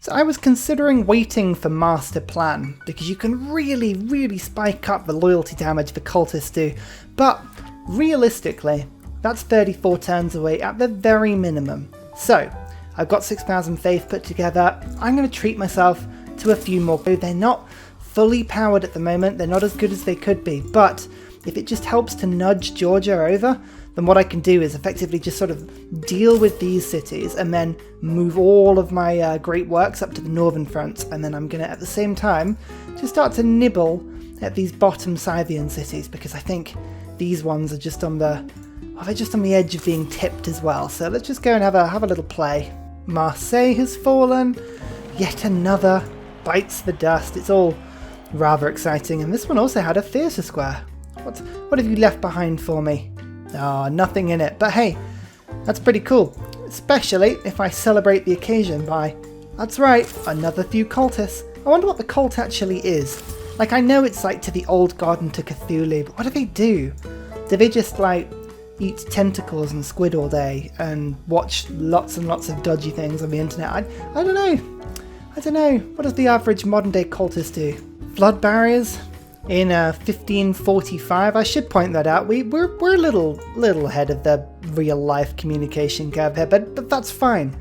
So I was considering waiting for Master Plan, because you can really spike up the loyalty damage the Cultists do, but realistically, that's 34 turns away at the very minimum. So, I've got 6,000 faith put together. I'm going to treat myself to a few more. They're not fully powered at the moment, they're not as good as they could be, but if it just helps to nudge Georgia over, then what I can do is effectively just sort of deal with these cities and then move all of my great works up to the northern front, and then I'm going to at the same time just start to nibble at these bottom Scythian cities, because I think these ones are just on the they're just on the edge of being tipped as well. So let's just go and have a little play. Marseille has fallen, yet another bites the dust. It's all rather exciting, and this one also had a theatre square. What have you left behind for me? Ah, nothing in it, but hey, that's pretty cool, especially if I celebrate the occasion by, that's right, another few cultists. I wonder what the cult actually is. Like, I know it's like to the old god and to Cthulhu, but what do they do? Do they just like eat tentacles and squid all day and watch lots and lots of dodgy things on the internet? I don't know. What does the average modern day cultist do? Flood barriers? In 1545, I should point that out. We're a little ahead of the real life communication curve here, but that's fine.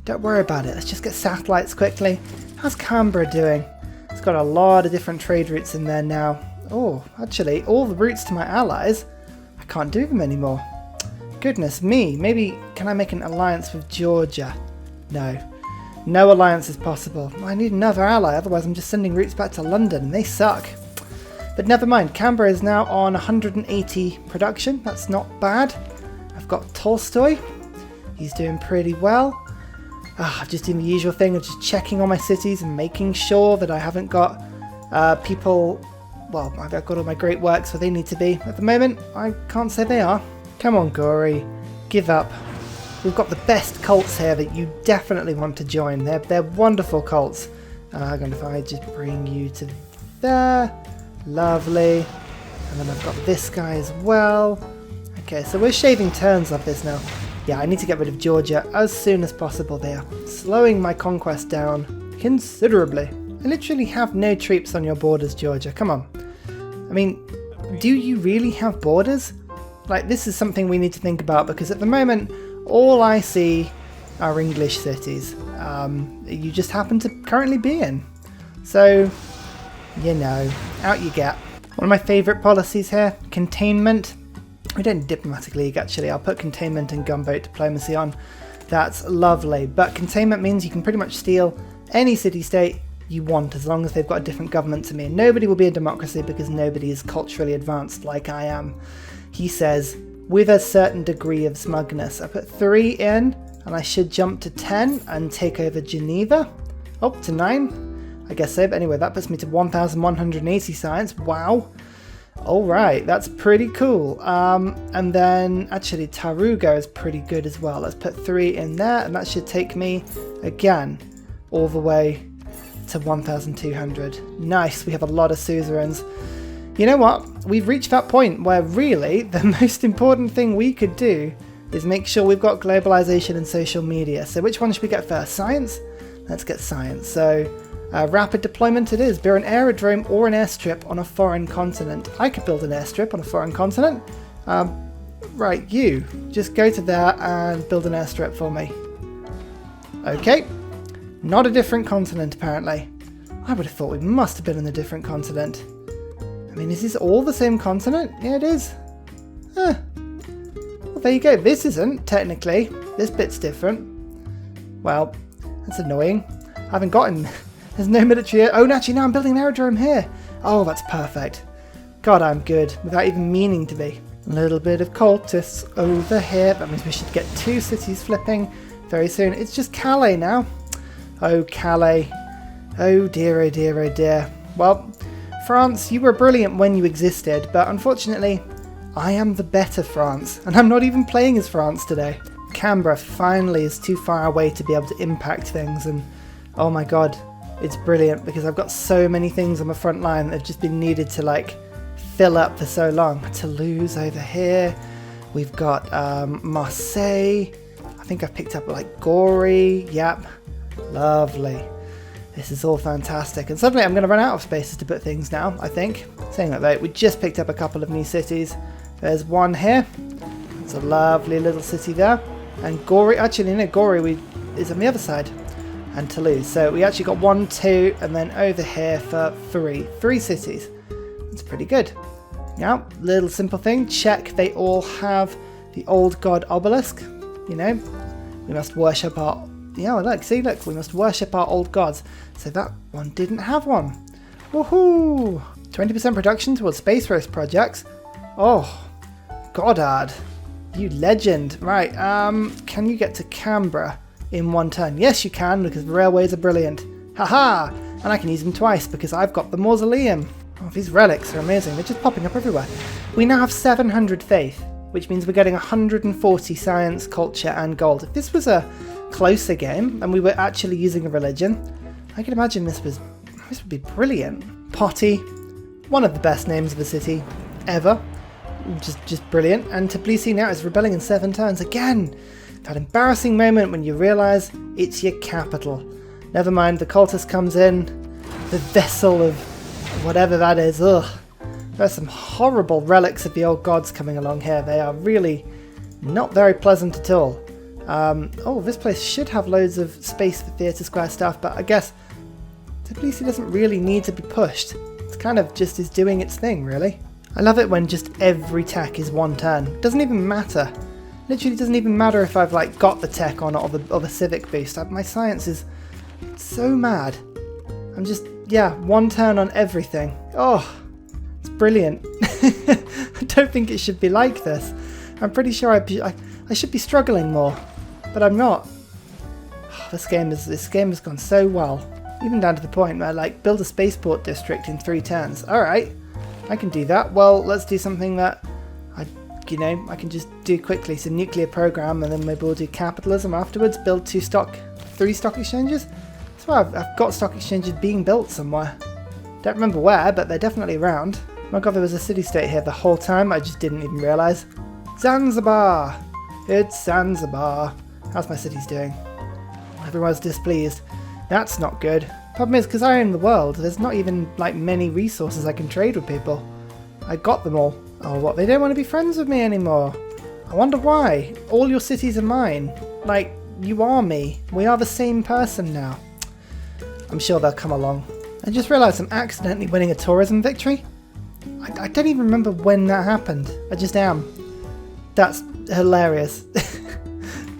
Don't worry about it. Let's just get satellites quickly. How's Canberra doing? It's got a lot of different trade routes in there now. Oh, actually, all the routes to my allies, I can't do them anymore. Goodness me. Maybe can I make an alliance with Georgia? No alliance is possible. I need another ally, otherwise I'm just sending routes back to London and they suck. But never mind, Canberra is now on 180 production. That's not bad. I've got Tolstoy. He's doing pretty well. I'm just doing the usual thing of just checking all my cities and making sure that I haven't got people... Well, I've got all my great works where they need to be. At the moment, I can't say they are. Come on, Gory. Give up. We've got the best cults here that you definitely want to join. They're wonderful cults. If I just bring you to there... Lovely. And then I've got this guy as well. Okay, so we're shaving turns off this now. Yeah, I need to get rid of Georgia as soon as possible. They are slowing my conquest down considerably. I literally have no troops on your borders, Georgia. Come on. I mean, do you really have borders? Like, this is something we need to think about, because at the moment, all I see are English cities. You just happen to currently be in. So... you know, out you get. One of my favourite policies here, containment. We don't need diplomatic league, actually. I'll put containment and gunboat diplomacy on. That's lovely. But containment means you can pretty much steal any city-state you want, as long as they've got a different government to me. And nobody will be a democracy because nobody is culturally advanced like I am. He says, with a certain degree of smugness. I put 3 in, and I should jump to 10 and take over Geneva. Oh, to 9. I guess so, but anyway, that puts me to 1,180 science. Wow. Alright, that's pretty cool. And then, actually, Taruga is pretty good as well. Let's put 3 in there, and that should take me, again, all the way to 1,200. Nice, we have a lot of suzerains. You know what? We've reached that point where, really, the most important thing we could do is make sure we've got globalization and social media. So which one should we get first? Science? Let's get science. So... rapid deployment it is. Build an aerodrome or an airstrip on a foreign continent. I could build an airstrip on a foreign continent. Right, you. Just go to there and build an airstrip for me. Okay. Not a different continent, apparently. I would have thought we must have been on a different continent. I mean, is this all the same continent? Yeah, it is. Well, there you go. This isn't, technically. This bit's different. Well, that's annoying. I haven't gotten... There's no military... Oh, actually, no, I'm building an aerodrome here. Oh, that's perfect. God, I'm good, without even meaning to be. A little bit of cultists over here. That means we should get 2 cities flipping very soon. It's just Calais now. Oh, Calais. Oh, dear, oh, dear, oh, dear. Well, France, you were brilliant when you existed, but unfortunately, I am the better France, and I'm not even playing as France today. Canberra finally is too far away to be able to impact things, and oh my god. It's brilliant because I've got so many things on the front line that have just been needed to like fill up for so long. Toulouse over here. We've got Marseille. I think I've picked up like Gory. Yep. Lovely. This is all fantastic. And suddenly I'm going to run out of spaces to put things now, I think. Saying that though, we just picked up a couple of new cities. There's one here. It's a lovely little city there. And Gori, actually no, Gori is on the other side. And Toulouse. So we actually got 1, 2, and then over here for 3. 3 cities. That's pretty good. Now, little simple thing. Check they all have the old god obelisk. You know, we must worship our... Yeah, look, see, look, we must worship our old gods. So that one didn't have one. Woohoo! 20% production towards space race projects. Oh, Goddard, you legend. Right, can you get to Canberra in 1 turn? Yes, you can, because railways are brilliant. Haha! And I can use them twice because I've got the mausoleum. Oh, these relics are amazing. They're just popping up everywhere. We now have 700 faith, which means we're getting 140 science, culture, and gold. If this was a closer game and we were actually using a religion, I can imagine this would be brilliant. Potty, one of the best names of a city ever. Just brilliant. And Tbilisi now is rebelling in 7 turns again. That embarrassing moment when you realise it's your capital. Never mind, the cultist comes in, the vessel of whatever that is. Ugh. There's some horrible relics of the old gods coming along here. They are really not very pleasant at all. Oh, this place should have loads of space for Theatre Square stuff, but I guess Tbilisi doesn't really need to be pushed. It's kind of just is doing its thing, really. I love it when just every tech is 1 turn. It doesn't even matter. Literally doesn't even matter if I've like got the tech or not, or the civic boost. My science is so mad. I'm just, yeah, 1 turn on everything. Oh, it's brilliant. I don't think it should be like this. I'm pretty sure I should be struggling more, but I'm not. Oh, this game has gone so well, even down to the point where like build a spaceport district in 3 turns. All right, I can do that. Well, let's do something that I can just do quickly. So nuclear program, and then maybe we'll do capitalism afterwards. Build 3 stock exchanges. So I've got stock exchanges being built somewhere. Don't remember where, but they're definitely around. Oh my god, there was a city-state here the whole time. I just didn't even realise. Zanzibar! It's Zanzibar. How's my cities doing? Everyone's displeased. That's not good. Problem is, because I own the world, there's not even like many resources I can trade with people. I got them all. Oh, what? They don't want to be friends with me anymore. I wonder why. All your cities are mine. Like, you are me. We are the same person now. I'm sure they'll come along. I just realised I'm accidentally winning a tourism victory. I don't even remember when that happened. I just am. That's hilarious.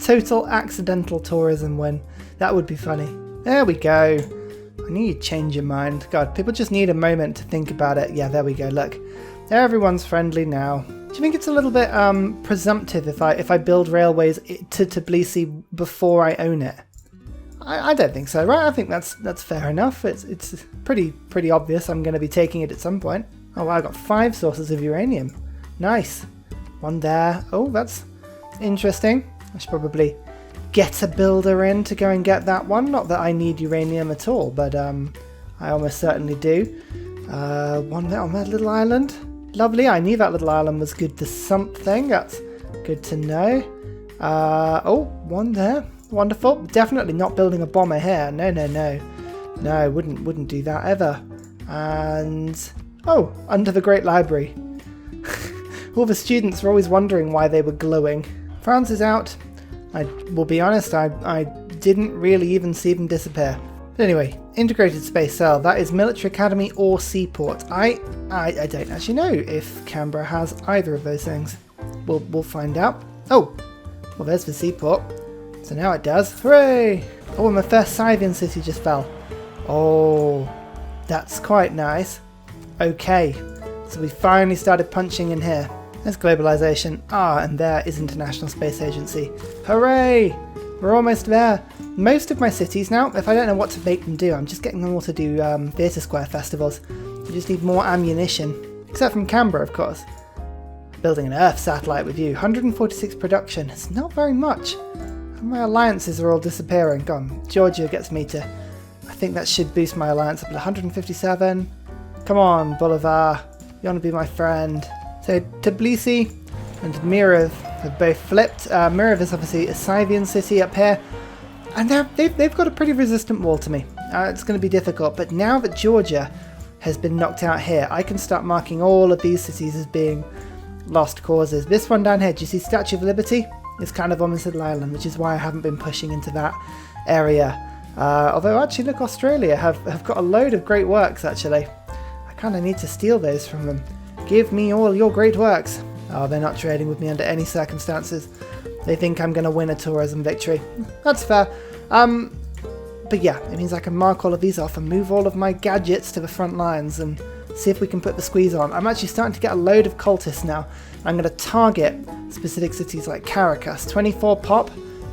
Total accidental tourism win. That would be funny. There we go. I knew you'd change your mind. God, people just need a moment to think about it. Yeah, there we go. Look, everyone's friendly now. Do you think it's a little bit presumptive if I build railways to Tbilisi before I own it? I don't think so, right? I think that's fair enough. It's pretty obvious I'm going to be taking it at some point. Oh wow, I got 5 sources of uranium. Nice. 1 there. Oh, that's interesting. I should probably get a builder in to go and get that one. Not that I need uranium at all, but I almost certainly do. 1 there on that little island. Lovely. I knew that little island was good for something. That's good to know. Oh, 1 there. Wonderful. Definitely not building a bomber here. No. No, wouldn't do that ever. And oh, under the Great Library. All the students were always wondering why they were glowing. France is out. I will be honest, I didn't really even see them disappear. But anyway, integrated space cell. That is military academy or seaport. I don't actually know if Canberra has either of those things. We'll find out. Oh, well there's the seaport. So now it does. Hooray! Oh, and my first Scythian city just fell. Oh, that's quite nice. Okay, so we finally started punching in here. There's globalization. Ah, and there is International Space Agency. Hooray! We're almost there. Most of my cities now, if I don't know what to make them do, I'm just getting them all to do Theatre Square festivals. We just need more ammunition. Except from Canberra, of course. Building an Earth satellite with you. 146 production. It's not very much. And my alliances are all disappearing. Gone. Georgia gets me to... I think that should boost my alliance up to 157. Come on, Bolivar. You want to be my friend. So Tbilisi and Mirov have both flipped. Mirov is obviously a Scythian city up here. And they've got a pretty resistant wall to me. It's going to be difficult, but now that Georgia has been knocked out here, I can start marking all of these cities as being lost causes. This one down here, do you see Statue of Liberty? It's kind of on this little island, which is why I haven't been pushing into that area. Although actually, look, Australia have got a load of great works, actually. I kind of need to steal those from them. Give me all your great works. Oh, they're not trading with me under any circumstances. They think I'm going to win a tourism victory. That's fair. But yeah, it means I can mark all of these off and move all of my gadgets to the front lines and see if we can put the squeeze on. I'm actually starting to get a load of cultists now. I'm going to target specific cities like Caracas. 24 pop.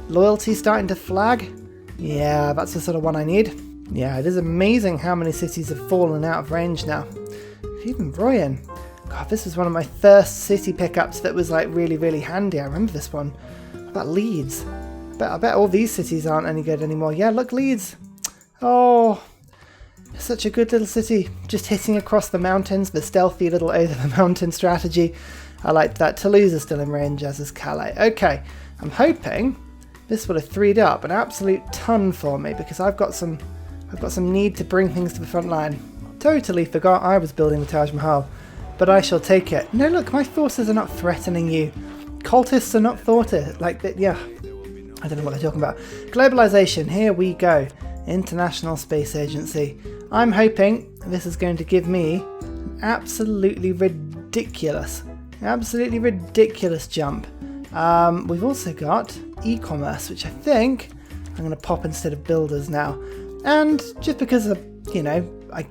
Loyalty starting to flag. Yeah, that's the sort of one I need. Yeah, it is amazing how many cities have fallen out of range now. Even Royan. God, this was one of my first city pickups that was like really, really handy. I remember this one. What about Leeds? I bet all these cities aren't any good anymore. Yeah, look, Leeds. Oh, such a good little city. Just hitting across the mountains, the stealthy little over the mountain strategy. I like that. Toulouse is still in range, as is Calais. Okay, I'm hoping this would have freed up an absolute ton for me because I've got some need to bring things to the front line. Totally forgot I was building the Taj Mahal, but I shall take it. No, look, my forces are not threatening you. Cultists are not thwarted. Like that, yeah. I don't know what they're talking about. Globalization, here we go. International Space Agency. I'm hoping this is going to give me an absolutely ridiculous jump. We've also got e-commerce, which I think I'm going to pop instead of builders now. And just because of, I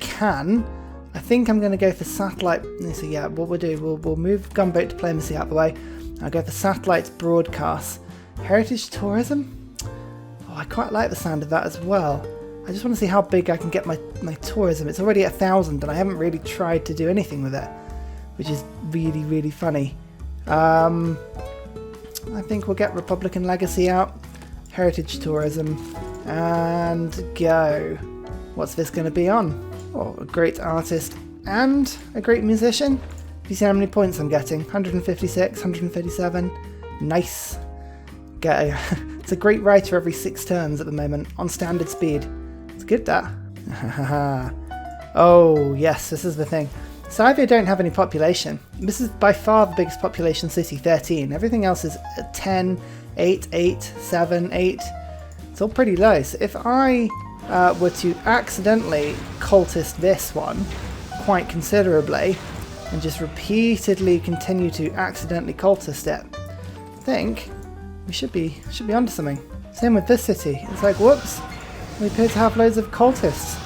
think I'm going to go for satellite. So yeah, what we'll do, we'll move gunboat diplomacy out the way. I'll go for satellites broadcasts. Heritage tourism? Oh, I quite like the sound of that as well. I just want to see how big I can get my tourism. It's already at 1,000 and I haven't really tried to do anything with it, which is really, really funny. I think we'll get Republican Legacy out, Heritage Tourism, and go. What's this going to be on? Oh, a great artist and a great musician. Do you see how many points I'm getting? 156, 137. Nice. It's a great writer every 6 turns at the moment, on standard speed. It's good, that. Oh, yes, this is the thing. Scythia don't have any population. This is by far the biggest population city, 13. Everything else is 10, 8, 8, 7, 8. It's all pretty low. So if I were to accidentally cultist this one quite considerably, and just repeatedly continue to accidentally cultist it, I think we should be onto something. Same with this city. It's like, whoops, we appear to have loads of cultists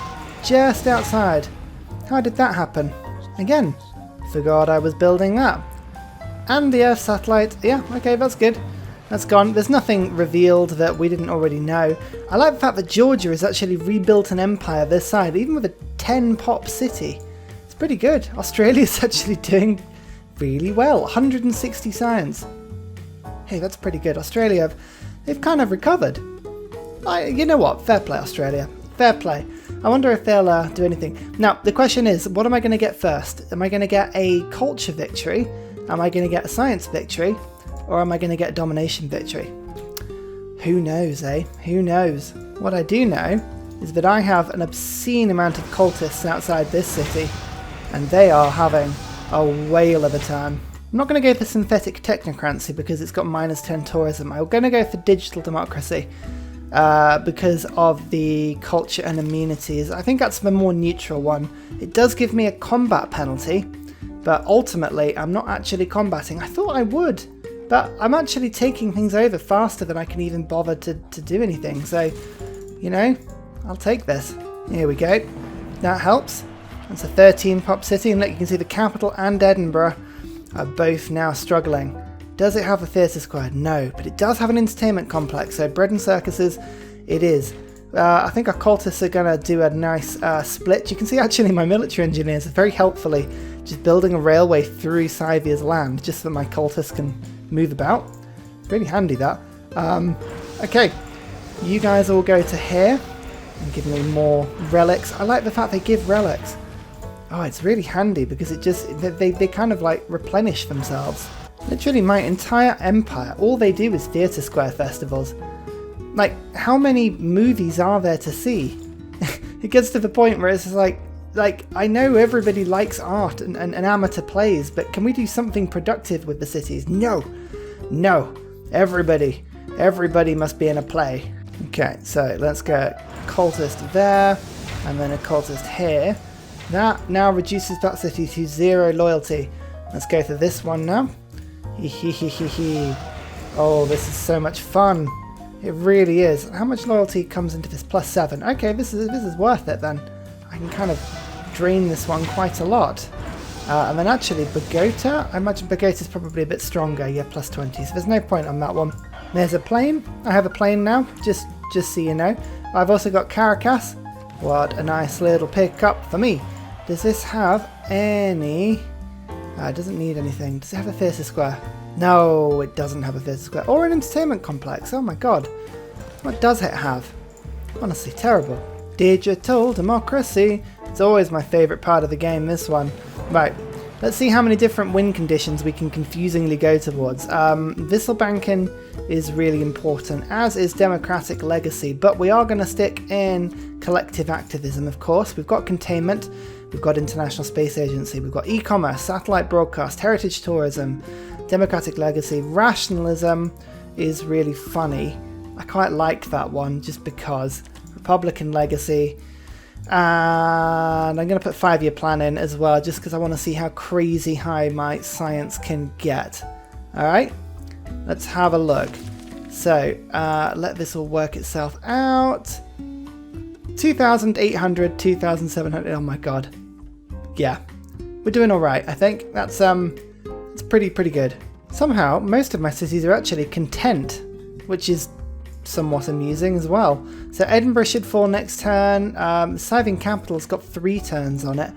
just outside. How did that happen? Again, forgot I was building that. And the Earth satellite, yeah, okay, that's good. That's gone. There's nothing revealed that we didn't already know. I like the fact that Georgia has actually rebuilt an empire this side, even with a 10 pop city. It's pretty good. Australia's actually doing really well. 160 science. Hey, that's pretty good. Australia, they've kind of recovered. You know what? Fair play, Australia. Fair play. I wonder if they'll do anything. Now, the question is, what am I going to get first? Am I going to get a culture victory? Am I going to get a science victory? Or am I going to get a domination victory? Who knows, eh? Who knows? What I do know is that I have an obscene amount of cultists outside this city, and they are having a whale of a time. I'm not going to go for synthetic technocracy because it's got -10 tourism. I'm going to go for digital democracy because of the culture and amenities. I think that's the more neutral one. It does give me a combat penalty, but ultimately I'm not actually combating. I thought I would, but I'm actually taking things over faster than I can even bother to do anything. So, I'll take this. Here we go. That helps. It's a 13 pop city, and look, you can see the capital and Edinburgh are both now struggling. Does it have a theatre square? No, but it does have an entertainment complex, so bread and circuses it is. I think our cultists are going to do a nice split. You can see actually my military engineers are very helpfully just building a railway through Scythia's land, just so that my cultists can move about. Really handy, that. Okay, you guys all go to here and give me more relics. I like the fact they give relics. Oh, it's really handy because it just, they kind of like replenish themselves. Literally my entire empire, all they do is theatre square festivals. Like, how many movies are there to see? It gets to the point where it's just like I know everybody likes art and amateur plays, but can we do something productive with the cities? No. Everybody must be in a play. Okay, so let's go cultist there, and then a cultist here. That now reduces that city to 0 loyalty. Let's go for this one now. Oh, this is so much fun. It really is. How much loyalty comes into this? +7. Okay, this is worth it then. I can kind of drain this one quite a lot. And then actually Bogota, I imagine Bogota's probably a bit stronger. Yeah, +20. So there's no point on that one. There's a plane. I have a plane now, just so you know. I've also got Caracas. What a nice little pickup for me. Does this have any... it doesn't need anything. Does it have a theatre square? No, it doesn't have a theatre square. Or an entertainment complex. Oh my god. What does it have? Honestly, terrible. Digital democracy. It's always my favourite part of the game, this one. Right, let's see how many different win conditions we can confusingly go towards. Wisselbanken is really important, as is democratic legacy, but we are going to stick in collective activism, of course. We've got containment, we've got International Space Agency, we've got e-commerce, satellite broadcast, heritage tourism, democratic legacy. Rationalism is really funny. I quite liked that one just because. Republican legacy. And I'm going to put 5-year plan in as well, just because I want to see how crazy high my science can get. Alright, let's have a look. So, let this all work itself out. 2,800, 2,700, oh my god. Yeah, we're doing alright, I think. That's it's pretty good. Somehow, most of my cities are actually content, which is somewhat amusing as well. So Edinburgh should fall next turn. Scything Capital's got 3 turns on it.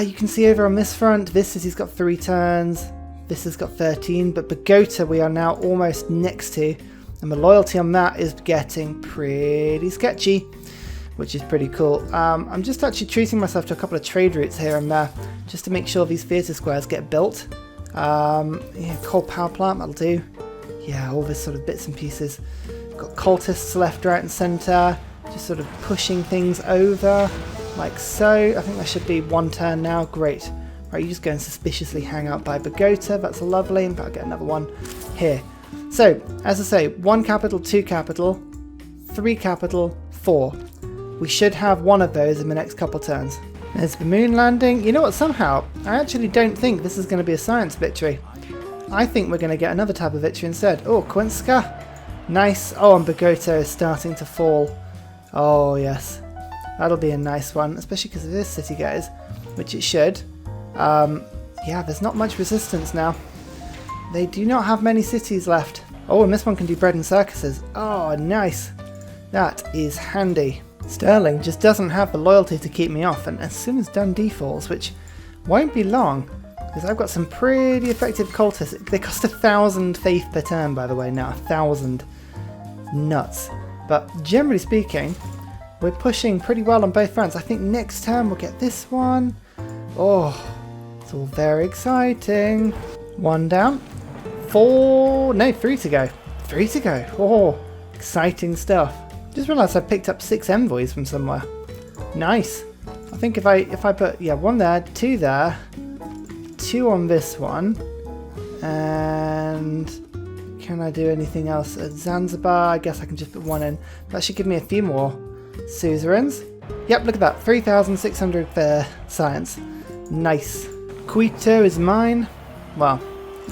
You can see over on this front, this city's got 3 turns. This has got 13, but Bogota we are now almost next to, and the loyalty on that is getting pretty sketchy, which is pretty cool. I'm just actually treating myself to a couple of trade routes here and there, just to make sure these theatre squares get built. Yeah, coal power plant, that'll do. Yeah, all this sort of bits and pieces. Got cultists left, right and centre, just sort of pushing things over, like so. I think there should be 1 turn now, great. Right, you just go and suspiciously hang out by Bogota, that's lovely, in fact I'll get another one here. So, as I say, 1 capital, 2 capital, 3 capital, 4. We should have one of those in the next couple turns. There's the moon landing. You know what, somehow, I actually don't think this is going to be a science victory. I think we're going to get another type of victory instead. Oh, Quinska. Nice. Oh, and Bogota is starting to fall. Oh, yes. That'll be a nice one, especially because of this city, guys, which it should. Yeah, there's not much resistance now. They do not have many cities left. Oh, and this one can do bread and circuses. Oh, nice. That is handy. Sterling just doesn't have the loyalty to keep me off, and as soon as Dundee falls, which won't be long, because I've got some pretty effective cultists. They cost 1,000 faith per turn, by the way, now 1,000. Nuts. But generally speaking, we're pushing pretty well on both fronts. I think next turn we'll get this one. Oh, it's all very exciting. 1 down. 4, no, 3 to go. 3 to go. Oh, exciting stuff. Just realised I picked up 6 envoys from somewhere. Nice. I think if I put, yeah, 1 there, 2 there, 2 on this one, and can I do anything else at Zanzibar? I guess I can just put 1 in. That should give me a few more suzerains. Yep, look at that, 3,600 for science. Nice. Quito is mine. Well,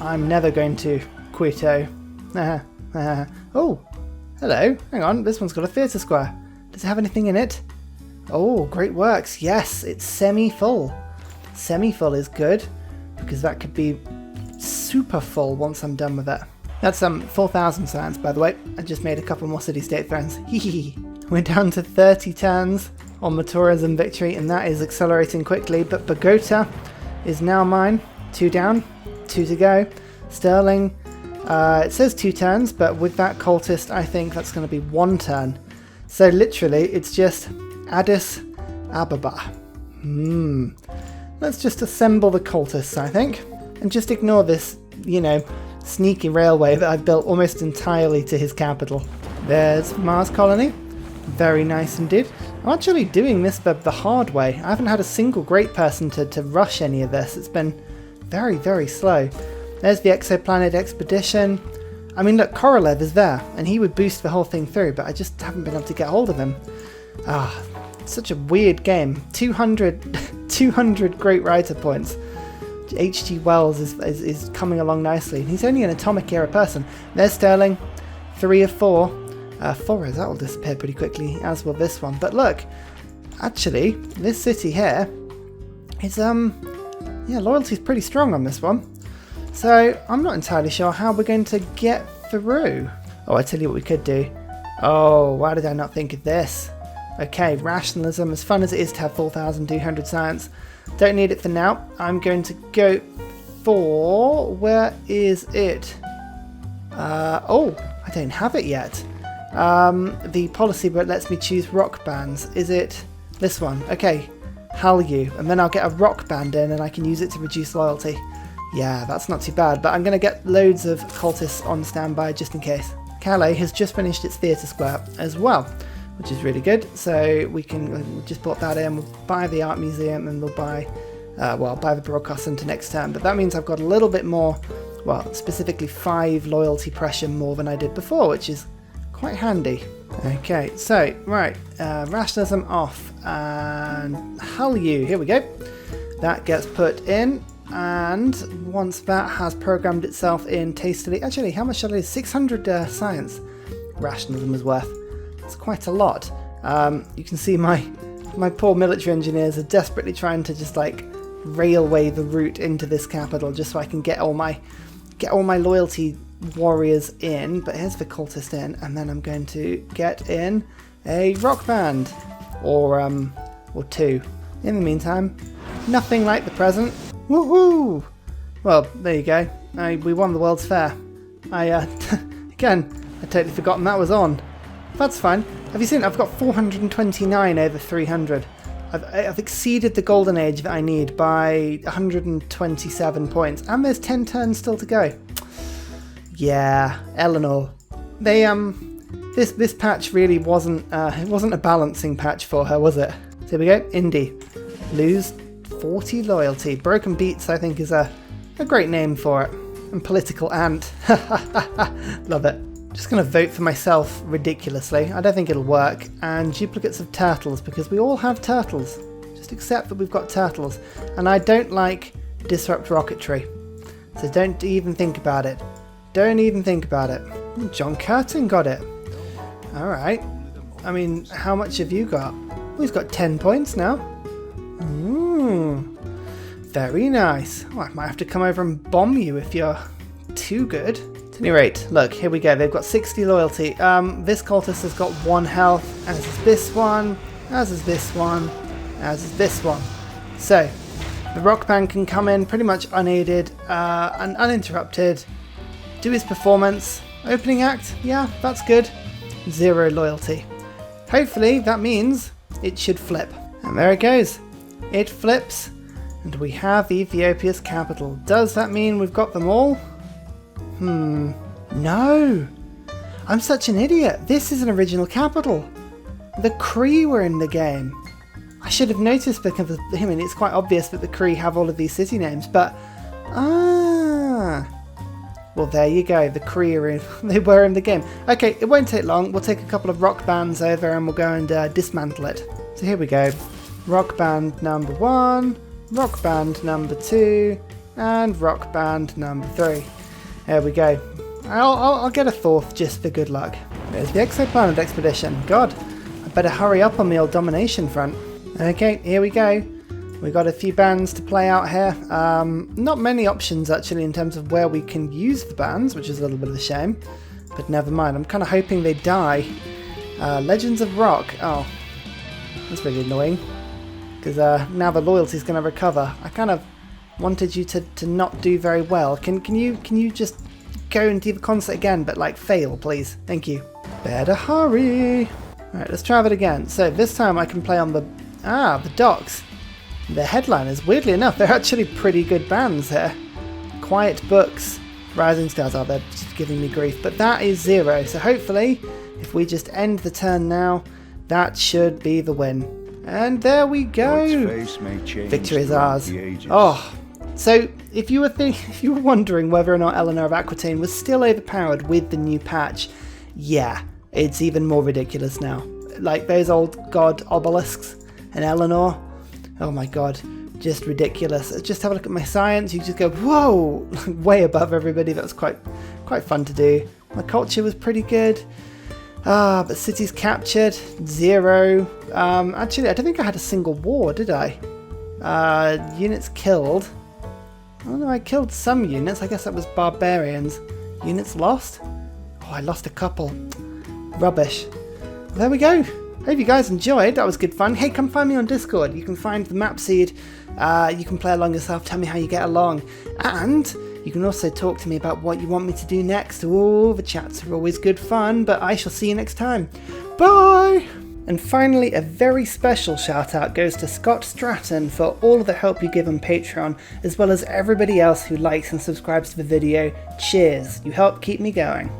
I'm never going to Quito. Oh, hello. Hang on, this one's got a theatre square. Does it have anything in it? Oh, great works. Yes, it's semi-full. Semi-full is good, because that could be super full once I'm done with it. That's 4,000 science, by the way. I just made a couple more city-state thrones. We're down to 30 turns on the tourism victory, and that is accelerating quickly. But Bogota is now mine. 2 down, 2 to go. Sterling, it says 2 turns, but with that cultist, I think that's going to be 1 turn. So literally, it's just Addis Ababa. Let's just assemble the cultists, I think, and just ignore this, you know, sneaky railway that I've built almost entirely to his capital. There's Mars Colony. Very nice indeed. I'm actually doing this the hard way. I haven't had a single great person to rush any of this. It's been very, very slow. There's the exoplanet expedition. I mean, look, Korolev is there, and he would boost the whole thing through, but I just haven't been able to get hold of him. Ah, such a weird game. 200 great writer points. H.G. Wells is coming along nicely, and he's only an atomic era person. There's Sterling, 3 of 4. 4 that will disappear pretty quickly, as will this one. But look, actually, this city here is, yeah, loyalty's pretty strong on this one. So I'm not entirely sure how we're going to get through. Oh, I tell you what we could do. Oh, why did I not think of this? Okay, rationalism, as fun as it is to have 4,200 science, don't need it for now. I'm going to go for, where is it? Oh, I don't have it yet. The policy but lets me choose rock bands. Is it this one? Okay, Hallyu, and then I'll get a rock band in and I can use it to reduce loyalty. Yeah, that's not too bad, but I'm going to get loads of cultists on standby just in case. Calais has just finished its theatre square as well, which is really good. So we'll just put that in, we'll buy the art museum, and we'll buy, buy the broadcast centre next term. But that means I've got a little bit more, well, specifically 5 loyalty pressure more than I did before, which is quite handy. Okay, so, right, rationalism off, and Hallyu, here we go. That gets put in, and once that has programmed itself in tastily, actually, how much shall I do? 600 science rationalism is worth. It's quite a lot. You can see my poor military engineers are desperately trying to just like railway the route into this capital just so I can get all my loyalty warriors in. But here's the cultist in, and then I'm going to get in a rock band or 2. In the meantime, nothing like the present. Woohoo! Well, there you go. We won the World's Fair. Again, I'd totally forgotten that was on. That's fine. Have you seen? I've got 429 over 300. I've exceeded the golden age that I need by 127 points, and there's 10 turns still to go. Yeah, Eleanor. They this patch really wasn't it wasn't a balancing patch for her, was it? So here we go. Indy, lose 40 loyalty. Broken Beats, I think, is a great name for it. And political ant. Love it. Just going to vote for myself ridiculously. I don't think it'll work. And duplicates of turtles, because we all have turtles. Just accept that we've got turtles. And I don't like disrupt rocketry. So don't even think about it. Don't even think about it. John Curtin got it. Alright. I mean, how much have you got? Well, he's got 10 points now. Ooh. Very nice. Oh, I might have to come over and bomb you if you're too good. At any rate, look, here we go. They've got 60 loyalty. This cultist has got 1 health, as is this one, as is this one, as is this one. So, the rock band can come in pretty much unaided and uninterrupted, do his performance. Opening act, yeah, that's good. 0 loyalty. Hopefully that means it should flip. And there it goes. It flips, and we have Ethiopia's capital. Does that mean we've got them all? No! I'm such an idiot. This is an original capital. The Cree were in the game. I should have noticed because I mean, it's quite obvious that the Cree have all of these city names, but well, there you go. The Cree are in, they were in the game. Okay, it won't take long. We'll take a couple of rock bands over and we'll go and dismantle it. So here we go. Rock band number 1, rock band number 2, and rock band number 3. There we go. I'll get a 4th just for good luck. There's the exoplanet expedition. God, I better hurry up on the old domination front. Okay, here we go. We've got a few bands to play out here. Not many options actually in terms of where we can use the bands, which is a little bit of a shame. But never mind, I'm kind of hoping they die. Legends of Rock. Oh, that's really annoying. Because now the loyalty's going to recover. I kind of wanted you to not do very well. Can you just go and do the concert again, but like fail, please? Thank you. Better hurry. Alright, let's try it again. So this time I can play on the docks. The headliners, weirdly enough, they're actually pretty good bands here. Quiet Books, Rising Stars, they're just giving me grief, but that is 0. So hopefully, if we just end the turn now, That should be the win. And there we go. Victory is ours. Oh, so if you were wondering whether or not Eleanor of Aquitaine was still overpowered with the new patch, yeah, it's even more ridiculous now. Like those old god obelisks and Eleanor, oh my god, just ridiculous. Just have a look at my science, you just go, whoa, way above everybody. That was quite fun to do. My culture was pretty good. But cities captured, 0. Actually, I don't think I had a single war, did I? Units killed. Oh no, I killed some units. I guess that was barbarians. Units lost? Oh, I lost a couple. Rubbish. There we go. Hope you guys enjoyed. That was good fun. Hey, come find me on Discord. You can find the map seed. You can play along yourself. Tell me how you get along. And you can also talk to me about what you want me to do next. Oh, the chats are always good fun, but I shall see you next time. Bye! And finally, a very special shout out goes to Scott Stratton for all of the help you give on Patreon, as well as everybody else who likes and subscribes to the video. Cheers, you help keep me going.